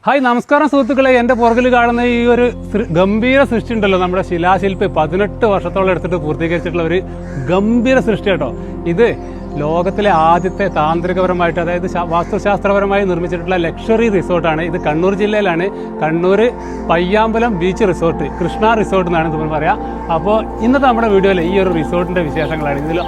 Hi നമസ്കാരം സുഹൃത്തുക്കളെ, എൻ്റെ പുറകിൽ കാണുന്ന ഈ ഒരു ഗംഭീര സൃഷ്ടി ഉണ്ടല്ലോ, നമ്മുടെ ശിലാശില്പി 18 വർഷത്തോളം എടുത്തിട്ട് പൂർത്തീകരിച്ചിട്ടുള്ള ഒരു ഗംഭീര സൃഷ്ടി കേട്ടോ. ഇത് ലോകത്തിലെ ആദ്യത്തെ താന്ത്രികപരമായിട്ട്, അതായത് വാസ്തുശാസ്ത്രപരമായി നിർമ്മിച്ചിട്ടുള്ള ലക്ഷറി റിസോർട്ടാണ്. ഇത് കണ്ണൂർ ജില്ലയിലാണ്. Kannur Payyambalam beach resort, Krishna resort എന്നാണ് നമ്മൾ പറയാം. അപ്പോൾ ഇന്നത്തെ നമ്മുടെ വീഡിയോയിൽ ഈ ഒരു റിസോർട്ടിൻ്റെ വിശേഷങ്ങളാണ്. ഇതിൽ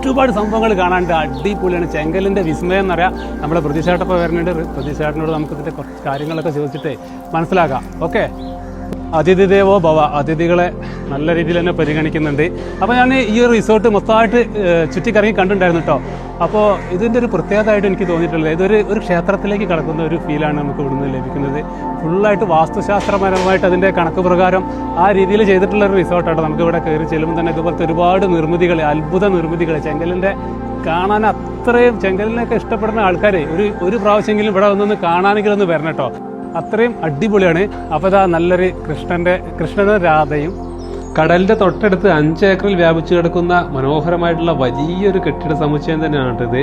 ഒരുപാട് സംഭവങ്ങൾ കാണാനുണ്ട്. അടിപൊളിയാണ്. ചെങ്കലിൻ്റെ വിസ്മയം എന്ന് പറയാം. നമ്മുടെ പ്രതീക്ഷേട്ടപ്പോൾ വരുന്നുണ്ട്. പ്രതീക്ഷേട്ടനോട് നമുക്ക് ഇതിൻ്റെ കുറച്ച് കാര്യങ്ങളൊക്കെ ചോദിച്ചിട്ട് മനസ്സിലാക്കാം. ഓക്കെ, അതിഥി ദേവോ ഭവ, അതിഥികളെ നല്ല രീതിയിൽ തന്നെ പരിഗണിക്കുന്നുണ്ട്. അപ്പോൾ ഞാൻ ഈ ഒരു റിസോർട്ട് മൊത്തമായിട്ട് ചുറ്റിക്കറങ്ങി കണ്ടിട്ടുണ്ടായിരുന്നു കേട്ടോ. അപ്പോൾ ഇതിൻ്റെ ഒരു പ്രത്യേകതയായിട്ട് എനിക്ക് തോന്നിയിട്ടുള്ളത്, ഇതൊരു ക്ഷേത്രത്തിലേക്ക് കടക്കുന്ന ഒരു ഫീലാണ് നമുക്ക് ഇവിടുന്ന് ലഭിക്കുന്നത്. ഫുള്ളായിട്ട് വാസ്തുശാസ്ത്രപരമായിട്ട് അതിൻ്റെ കണക്ക് പ്രകാരം ആ രീതിയിൽ ചെയ്തിട്ടുള്ള ഒരു റിസോർട്ടാണ്. നമുക്ക് ഇവിടെ കയറി ചെല്ലുമ്പോൾ തന്നെ ഇതുപോലത്തെ ഒരുപാട് നിർമ്മിതികൾ, അത്ഭുത നിർമ്മിതികൾ, ചെങ്കലിൻ്റെ കാണാൻ അത്രയും, ചെങ്കലിനൊക്കെ ഇഷ്ടപ്പെടുന്ന ആൾക്കാർ ഒരു പ്രാവശ്യമെങ്കിലും ഇവിടെ ഒന്നൊന്ന് കാണാനെങ്കിലും ഒന്ന് വരണം കേട്ടോ. അത്രയും അടിപൊളിയാണ്. അപ്പോൾ ഇതാ നല്ലൊരു കൃഷ്ണനും രാധയും കടലിന്റെ തൊട്ടടുത്ത് 5 ഏക്കറിൽ വ്യാപിച്ചു കിടക്കുന്ന മനോഹരമായിട്ടുള്ള വലിയൊരു കെട്ടിട സമുച്ചയം തന്നെയാണ് ഇത്.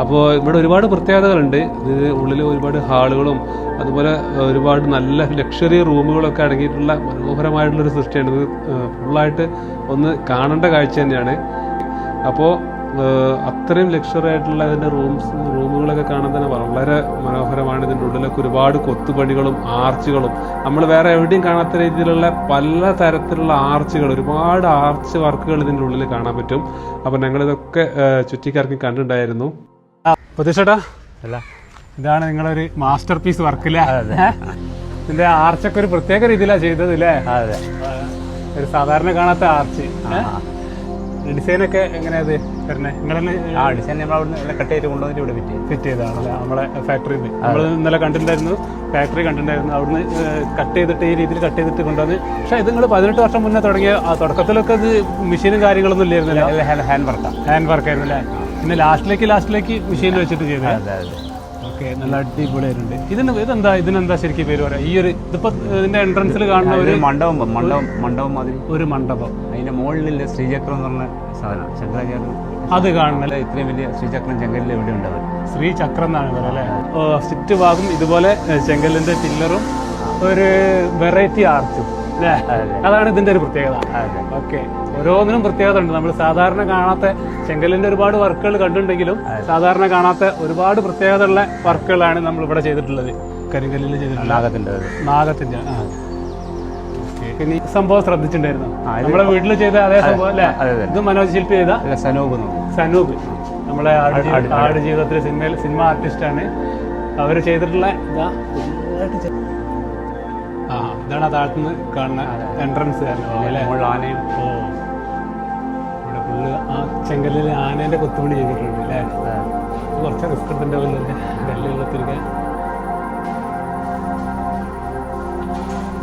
അപ്പോൾ ഇവിടെ ഒരുപാട് പ്രത്യേകതകളുണ്ട്. ഇത് ഉള്ളിൽ ഒരുപാട് ഹാളുകളും അതുപോലെ ഒരുപാട് നല്ല ലക്ഷറി റൂമുകളൊക്കെ അടങ്ങിയിട്ടുള്ള മനോഹരമായിട്ടുള്ളൊരു സൃഷ്ടിയാണ്. ഇത് ഫുള്ളായിട്ട് ഒന്ന് കാണേണ്ട കാഴ്ച തന്നെയാണ്. അപ്പോൾ അത്രയും ലക്ഷറി ആയിട്ടുള്ള ഇതിൻ്റെ റൂമുകളൊക്കെ കാണാൻ തന്നെ വളരെ മനോഹരമാണ്. ഇതിൻ്റെ ഉള്ളിലൊക്കെ ഒരുപാട് കൊത്തുപണികളും ആർച്ചുകളും, നമ്മൾ വേറെ എവിടെയും കാണാത്ത രീതിയിലുള്ള പല തരത്തിലുള്ള ആർച്ചുകൾ, ഒരുപാട് ആർച്ച് വർക്കുകൾ ഇതിൻ്റെ ഉള്ളിൽ കാണാൻ പറ്റും. അപ്പം ഞങ്ങളിതൊക്കെ ചുറ്റിക്കറങ്ങി കണ്ടിട്ടുണ്ടായിരുന്നു. പ്രതീക്ഷേട്ടാ, അല്ല ഇതാണ് നിങ്ങളൊരു മാസ്റ്റർ പീസ് വർക്കില്ലേ? ഇതിന്റെ ആർച്ചൊക്കെ ഒരു പ്രത്യേക രീതിയിലാണ് ചെയ്തത് അല്ലേ? ഒരു സാധാരണ കാണാത്ത ആർച്ച്. ഡിസൈനൊക്കെ എങ്ങനെയാ ഡിസൈൻ കട്ട് ചെയ്ത് കൊണ്ടുവന്നിട്ട് ഇവിടെ ഫിറ്റ് ചെയ്തതാണല്ലേ? നമ്മളെ ഫാക്ടറിയിൽ നമ്മൾ ഇന്നലെ കണ്ടിട്ടുണ്ടായിരുന്നു, ഫാക്ടറി കണ്ടിട്ടുണ്ടായിരുന്നു. അവിടുന്ന് കട്ട് ചെയ്തിട്ട് ഈ രീതിയിൽ കട്ട് ചെയ്തിട്ട് കൊണ്ടുവന്ന്. പക്ഷേ ഇത് നിങ്ങൾ 18 വർഷം മുന്നേ തുടങ്ങിയ തുടക്കത്തിലൊക്കെ ഇത് മെഷീനും കാര്യങ്ങളൊന്നും ഇല്ലായിരുന്നില്ല, ഹാൻഡ് വർക്കായിരുന്നു അല്ലേ? പിന്നെ ലാസ്റ്റിലേക്ക് മെഷീനിൽ വെച്ചിട്ട് ചെയ്തത്. ഓക്കെ, നല്ല അടിപൊളിയായിട്ടുണ്ട്. ഇതിനെന്താ ശരിക്കും പേര് പറയാം? ഈ ഒരു ഇതിപ്പോ ഇതിന്റെ എൻട്രൻസിൽ കാണുന്ന ഒരു മണ്ഡപം മാതിരി ഒരു മണ്ഡപം, അതിന്റെ മുകളിൽ ശ്രീചക്രം എന്ന് പറഞ്ഞ സാധനം, ശങ്കരാചാര്യ അത് കാണണല്ലേ? ഇത്രയും വലിയ ശ്രീചക്രം ചെങ്കലിൽ എവിടെ ഉണ്ട്? ശ്രീചക്രം എന്നാണ് പറയുക അല്ലേ? ചുറ്റു ഭാഗം ഇതുപോലെ ചെങ്കലിന്റെ പില്ലറും ഒരു വെറൈറ്റി ആർച്ചും അല്ലേ? അതാണ് ഇതിന്റെ ഒരു പ്രത്യേകത. ഓക്കെ, ഓരോന്നിനും പ്രത്യേകത ഉണ്ട്. നമ്മൾ സാധാരണ കാണാത്ത ചെങ്കലിന്റെ ഒരുപാട് വർക്കുകൾ കണ്ടിട്ടുണ്ടെങ്കിലും സാധാരണ കാണാത്ത ഒരുപാട് പ്രത്യേകത ഉള്ള വർക്കുകളാണ് നമ്മൾ ഇവിടെ ചെയ്തിട്ടുള്ളത്. കരിങ്കല്ലിൽ ചെയ്തിട്ടുള്ളത് നാഗത്തിന്റെ. പിന്നെ ഈ സംഭവം ശ്രദ്ധിച്ചിട്ടുണ്ടായിരുന്നു, നമ്മളെ വീട്ടിൽ ചെയ്ത അതേ സംഭവം അല്ലേ? ഇത് മനോജ് ശില്പി ചെയ്ത സനൂപ്, നമ്മളെ ആട് ജീവിതത്തിലെ സിനിമ ആർട്ടിസ്റ്റാണ്. അവർ ചെയ്തിട്ടുള്ള ഇതാണ് താഴത്തുനിന്ന് കാണുന്ന എൻട്രൻസ് അല്ലേ? ആനയും ഇവിടെ ഫുള്ള് ആ ചെങ്കല്ലിൽ ആനേന്റെ കൊത്തുപണി ചെയ്തിട്ടുണ്ട് അല്ലേ? കുറച്ച് റിസ്ക് എടുത്തിട്ടുണ്ടാവില്ല കല്ലുള്ളത്തിരിക്കാൻ.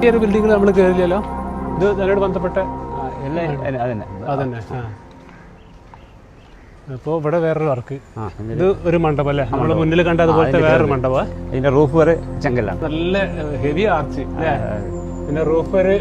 ഈ ഒരു ബിൽഡിങ്ങിൽ നമ്മൾ കയറില്ലല്ലോ, ഇത് അതിനോട് ബന്ധപ്പെട്ട അതന്നെ. അപ്പോൾ ഇവിടെ വേറൊരു വർക്ക്, ഇത് ഒരു മണ്ഡപം അല്ലേ? നമ്മൾ മുന്നിൽ കണ്ട അതുപോലത്തെ വേറൊരു മണ്ഡപം. ഇതിന്റെ റൂഫ് വരെ ചെങ്കല്ലാണ്, നല്ല ഹെവി ആർച്ച് അല്ലേ? പിന്നെ റൂഫ് വരെ